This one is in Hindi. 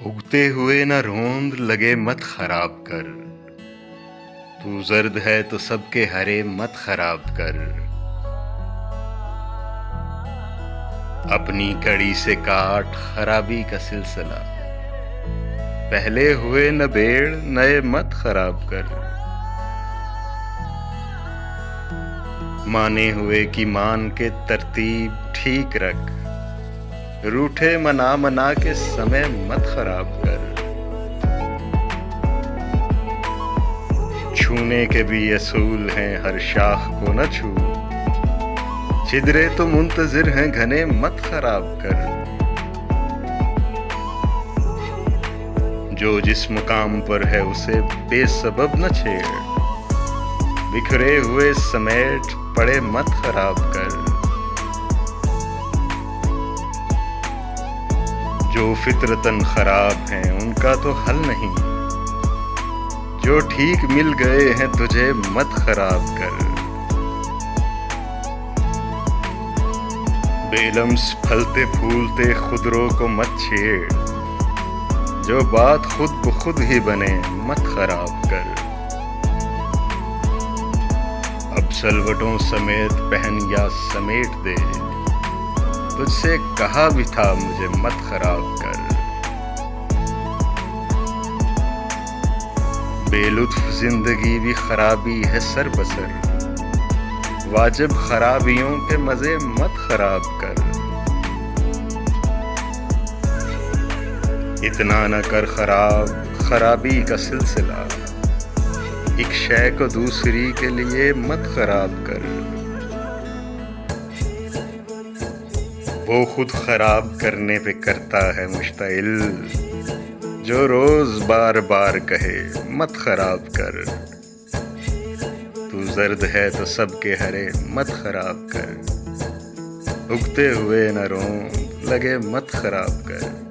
उगते हुए न रोंद लगे मत खराब कर। तू जर्द है तो सबके हरे मत खराब कर। अपनी कड़ी से काट खराबी का सिलसिला। पहले हुए न बेड़ नए मत खराब कर। माने हुए की मान के तरतीब ठीक रख। रूठे मना मना के समय मत खराब कर। छूने के भी असूल हैं, हर शाख को न छू। छिदरे तो मुंतजिर हैं घने मत खराब कर। जो जिस मुकाम पर है उसे बेसबब न छेड़। बिखरे हुए समेट पड़े मत खराब कर। जो फितरतन खराब हैं उनका तो हल नहीं। जो ठीक मिल गए हैं तुझे मत खराब कर। बेलम्स फलते फूलते खुदरों को मत छेड़। जो बात खुद ब खुद ही बने मत खराब कर। अब सलवटों समेत पहन या समेट दे। तुझसे कहा भी था मुझे मत खराब कर। बेलुत्फ जिंदगी भी खराबी है सर बसर। वाजिब खराबियों के मजे मत खराब कर। इतना न कर खराब खराबी का सिलसिला। एक शय को दूसरी के लिए मत खराब कर। वो खुद खराब करने पे करता है मुश्ताइल। जो रोज बार बार कहे मत खराब कर। तू जर्द है तो सबके हरे मत खराब कर। उगते हुए न रोंद लगे मत खराब कर।